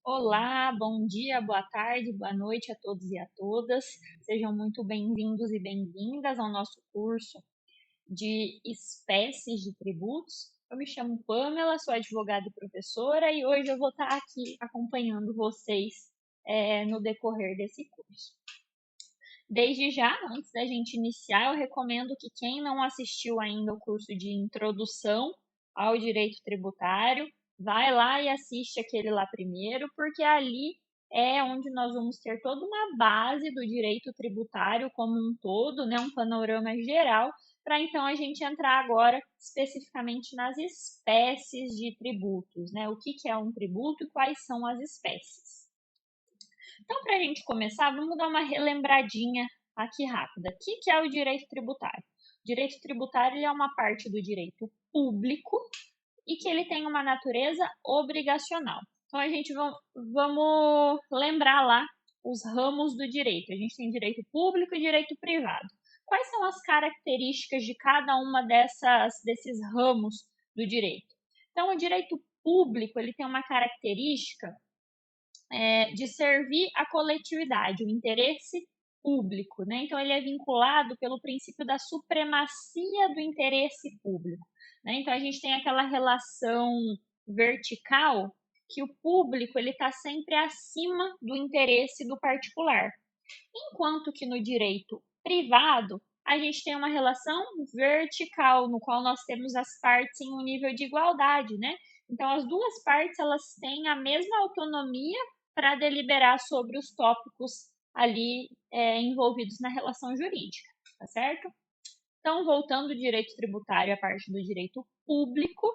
Olá, bom dia, boa tarde, boa noite a todos e a todas. Sejam muito bem-vindos e bem-vindas ao nosso curso de espécies de tributos. Eu me chamo Pamela, sou advogada e professora e hoje eu vou estar aqui acompanhando vocês no decorrer desse curso. Desde já, antes da gente iniciar, eu recomendo que quem não assistiu ainda o curso de introdução ao direito tributário, vai lá e assiste aquele lá primeiro, porque ali é onde nós vamos ter toda uma base do direito tributário como um todo, né, um panorama geral, para então a gente entrar agora especificamente nas espécies de tributos, né? O que é um tributo e quais são as espécies. Então, para a gente começar, vamos dar uma relembradinha aqui rápida. O que é o direito tributário? O direito tributário é uma parte do direito público e que ele tem uma natureza obrigacional. Então, a gente vamos lembrar lá os ramos do direito. A gente tem direito público e direito privado. Quais são as características de cada uma desses ramos do direito? Então, o direito público ele tem uma característica de servir a coletividade, o interesse público, né? Então ele é vinculado pelo princípio da supremacia do interesse público, né? Então a gente tem aquela relação vertical que o público ele está sempre acima do interesse do particular, enquanto que no direito privado a gente tem uma relação vertical, no qual nós temos as partes em um nível de igualdade, né? Então, as duas partes elas têm a mesma autonomia para deliberar sobre os tópicos ali envolvidos na relação jurídica, tá certo? Então, voltando ao direito tributário, a parte do direito público,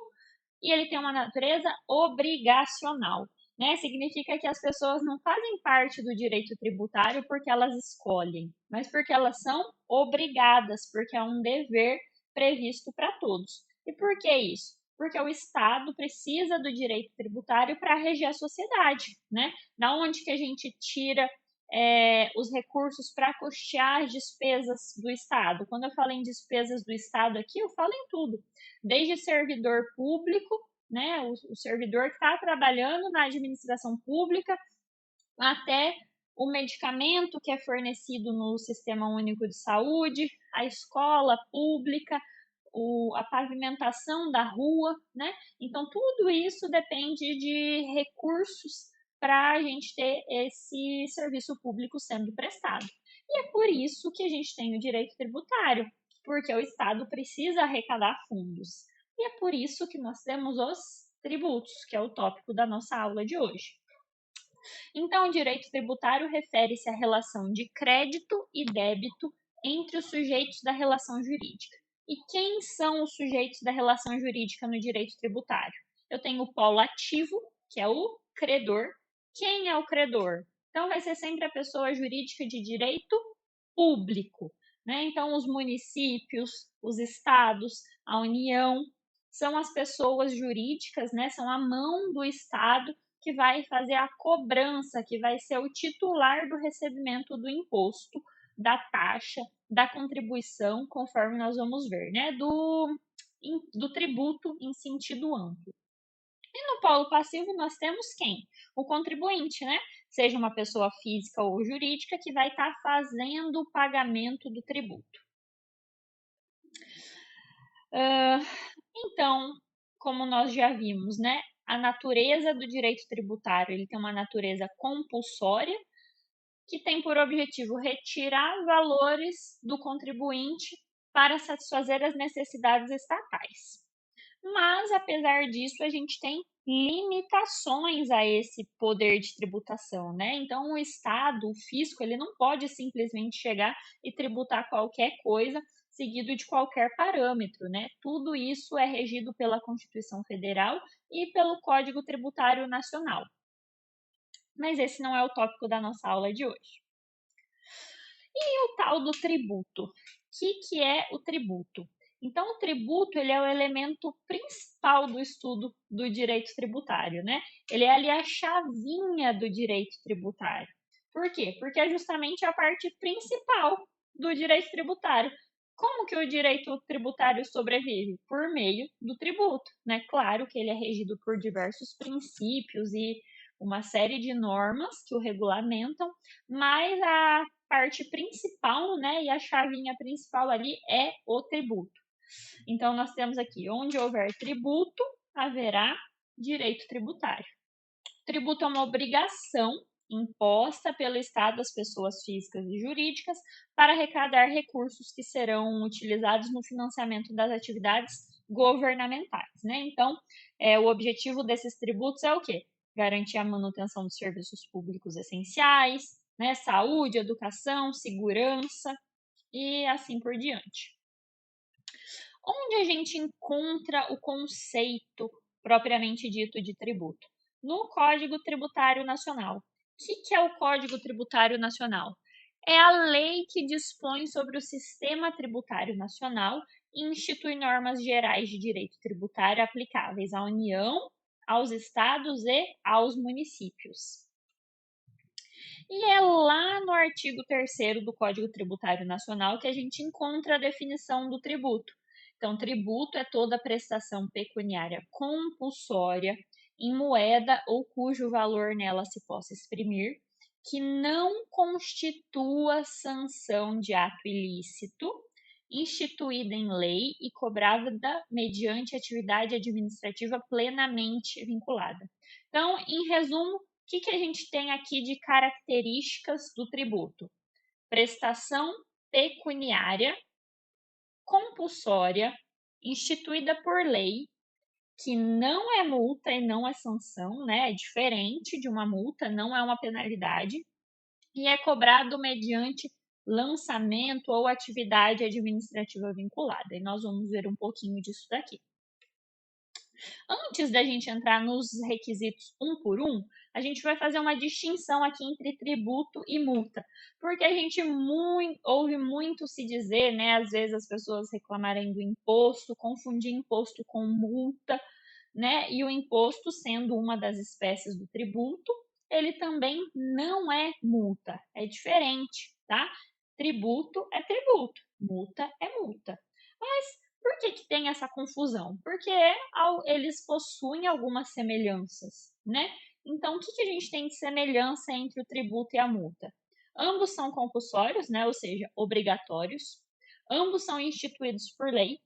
e ele tem uma natureza obrigacional, né? Significa que as pessoas não fazem parte do direito tributário porque elas escolhem, mas porque elas são obrigadas, porque é um dever previsto para todos. E por que isso? Porque o Estado precisa do direito tributário para reger a sociedade, né? Da onde que a gente tira os recursos para custear as despesas do Estado? Quando eu falo em despesas do Estado aqui, eu falo em tudo, desde servidor público, né, o servidor que está trabalhando na administração pública, até o medicamento que é fornecido no Sistema Único de Saúde, a escola pública, a pavimentação da rua, né? Então, tudo isso depende de recursos para a gente ter esse serviço público sendo prestado. E é por isso que a gente tem o direito tributário, porque o Estado precisa arrecadar fundos. E é por isso que nós temos os tributos, que é o tópico da nossa aula de hoje. Então, o direito tributário refere-se à relação de crédito e débito entre os sujeitos da relação jurídica. E quem são os sujeitos da relação jurídica no direito tributário? Eu tenho o polo ativo, que é o credor. Quem é o credor? Então, vai ser sempre a pessoa jurídica de direito público, né? Então, os municípios, os estados, a União, são as pessoas jurídicas, né? São a mão do Estado que vai fazer a cobrança, que vai ser o titular do recebimento do imposto, da taxa, da contribuição, conforme nós vamos ver, né? Do tributo em sentido amplo. E no polo passivo nós temos quem? O contribuinte, né? Seja uma pessoa física ou jurídica que vai estar fazendo o pagamento do tributo. Então, como nós já vimos, né? A natureza do direito tributário, ele tem uma natureza compulsória, que tem por objetivo retirar valores do contribuinte para satisfazer as necessidades estatais. Mas, apesar disso, a gente tem limitações a esse poder de tributação, né? Então, o Estado, o fisco, ele não pode simplesmente chegar e tributar qualquer coisa seguido de qualquer parâmetro, né? Tudo isso é regido pela Constituição Federal e pelo Código Tributário Nacional. Mas esse não é o tópico da nossa aula de hoje. E o tal do tributo? O que é o tributo? Então, o tributo ele é o elemento principal do estudo do direito tributário, né? Ele é ali a chavinha do direito tributário. Por quê? Porque é justamente a parte principal do direito tributário. Como que o direito tributário sobrevive? Por meio do tributo, né? Claro que ele é regido por diversos princípios e uma série de normas que o regulamentam, mas a parte principal, né, e a chavinha principal ali é o tributo. Então, nós temos aqui, onde houver tributo, haverá direito tributário. Tributo é uma obrigação imposta pelo Estado às pessoas físicas e jurídicas para arrecadar recursos que serão utilizados no financiamento das atividades governamentais, né? Então, o objetivo desses tributos é o quê? Garantir a manutenção dos serviços públicos essenciais, né? Saúde, educação, segurança e assim por diante. Onde a gente encontra o conceito propriamente dito de tributo? No Código Tributário Nacional. O que é o Código Tributário Nacional? É a lei que dispõe sobre o sistema tributário nacional e institui normas gerais de direito tributário aplicáveis à União, aos estados e aos municípios. E é lá no artigo 3º do Código Tributário Nacional que a gente encontra a definição do tributo. Então, tributo é toda prestação pecuniária compulsória em moeda ou cujo valor nela se possa exprimir, que não constitua sanção de ato ilícito, instituída em lei e cobrada mediante atividade administrativa plenamente vinculada. Então, em resumo, o que a gente tem aqui de características do tributo? Prestação pecuniária compulsória, instituída por lei, que não é multa e não é sanção, né? É diferente de uma multa, não é uma penalidade, e é cobrado mediante lançamento ou atividade administrativa vinculada. E nós vamos ver um pouquinho disso daqui. Antes da gente entrar nos requisitos um por um, a gente vai fazer uma distinção aqui entre tributo e multa, porque a gente ouve muito se dizer, né, às vezes as pessoas reclamarem do imposto, confundir imposto com multa, né, e o imposto sendo uma das espécies do tributo, ele também não é multa, é diferente, tá? Tributo é tributo, multa é multa. Mas por que tem essa confusão? Porque eles possuem algumas semelhanças, né? Então, o que a gente tem de semelhança entre o tributo e a multa? Ambos são compulsórios, né? Ou seja, obrigatórios. Ambos são instituídos por lei.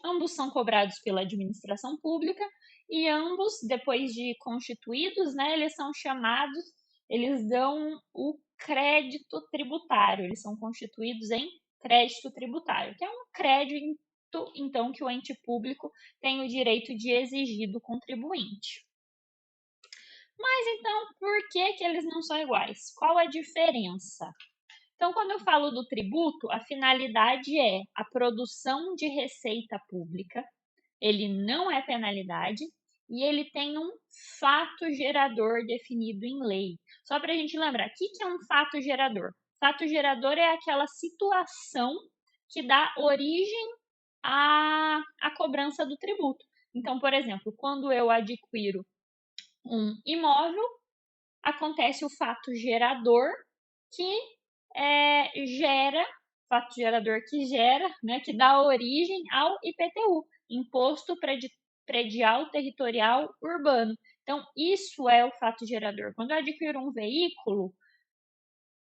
Ambos são cobrados pela administração pública e ambos, depois de constituídos, né, eles são chamados, eles dão o crédito tributário, eles são constituídos em crédito tributário, que é um crédito, então, que o ente público tem o direito de exigir do contribuinte. Mas, então, por que eles não são iguais? Qual a diferença? Então, quando eu falo do tributo, a finalidade é a produção de receita pública, ele não é penalidade e ele tem um fato gerador definido em lei. Só para a gente lembrar, o que é um fato gerador? Fato gerador é aquela situação que dá origem à cobrança do tributo. Então, por exemplo, quando eu adquiro um imóvel, acontece o fato gerador que fato gerador que gera, né, que dá origem ao IPTU, Imposto Predial Territorial Urbano. Então, isso é o fato gerador. Quando eu adquiro um veículo,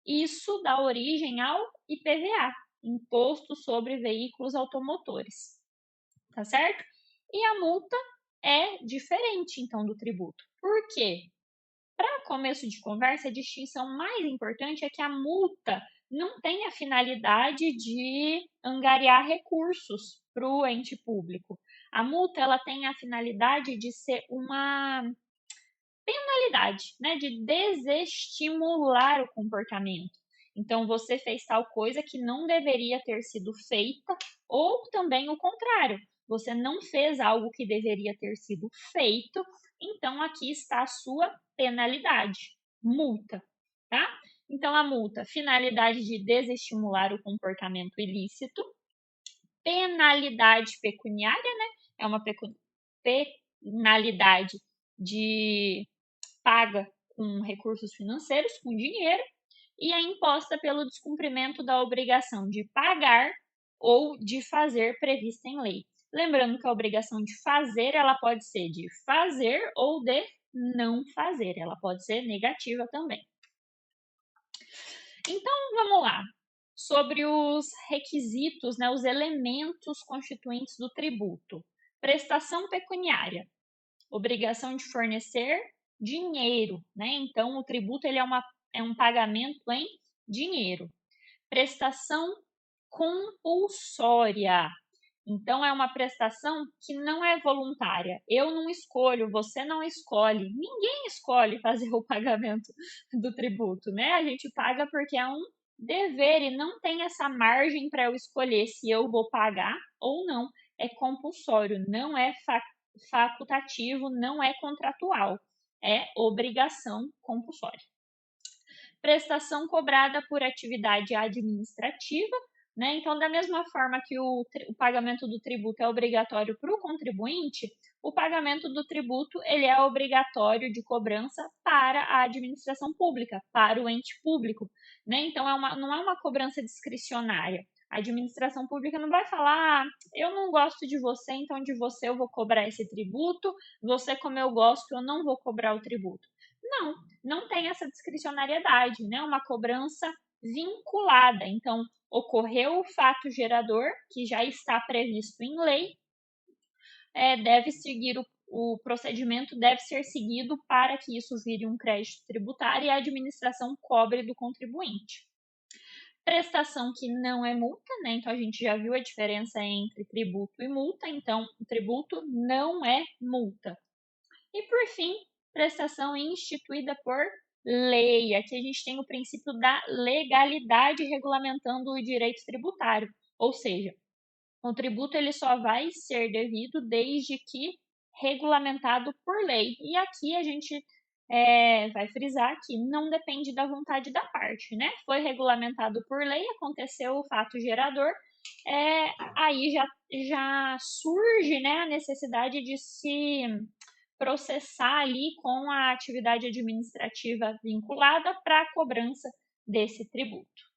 isso dá origem ao IPVA, Imposto sobre Veículos Automotores. Tá certo? E a multa é diferente, então, do tributo. Por quê? Para começo de conversa, a distinção mais importante é que a multa não tem a finalidade de angariar recursos para o ente público. A multa ela tem a finalidade de ser uma penalidade, né, de desestimular o comportamento. Então, você fez tal coisa que não deveria ter sido feita, ou também o contrário, você não fez algo que deveria ter sido feito, então aqui está a sua penalidade, multa, tá? Então, a multa, finalidade de desestimular o comportamento ilícito, penalidade pecuniária, né? É uma penalidade de paga com recursos financeiros, com dinheiro, e é imposta pelo descumprimento da obrigação de pagar ou de fazer prevista em lei. Lembrando que a obrigação de fazer, ela pode ser de fazer ou de não fazer. Ela pode ser negativa também. Então, vamos lá. Sobre os requisitos, né, os elementos constituintes do tributo. Prestação pecuniária, obrigação de fornecer dinheiro, né? Então, o tributo ele é um pagamento em dinheiro. Prestação compulsória. Então, é uma prestação que não é voluntária. Eu não escolho, você não escolhe, ninguém escolhe fazer o pagamento do tributo, né? A gente paga porque é um dever e não tem essa margem para eu escolher se eu vou pagar ou não. É compulsório, não é facultativo, não é contratual. É obrigação compulsória. Prestação cobrada por atividade administrativa, né? Então, da mesma forma que o pagamento do tributo é obrigatório para o contribuinte, o pagamento do tributo ele é obrigatório de cobrança para a administração pública, para o ente público, né? Então, não é uma cobrança discricionária. A administração pública não vai falar, eu não gosto de você, então de você eu vou cobrar esse tributo, você como eu gosto, eu não vou cobrar o tributo. Não, não tem essa discricionariedade, né? Uma cobrança vinculada. Então, ocorreu o fato gerador, que já está previsto em lei, deve seguir o procedimento deve ser seguido para que isso vire um crédito tributário e a administração cobre do contribuinte. Prestação que não é multa, né? Então a gente já viu a diferença entre tributo e multa, então o tributo não é multa. E por fim, prestação instituída por lei. Aqui a gente tem o princípio da legalidade regulamentando o direito tributário, ou seja, o tributo ele só vai ser devido desde que regulamentado por lei. E aqui a gente vai frisar que não depende da vontade da parte, né? Foi regulamentado por lei, aconteceu o fato gerador, aí já surge, né, a necessidade de se processar ali com a atividade administrativa vinculada para a cobrança desse tributo.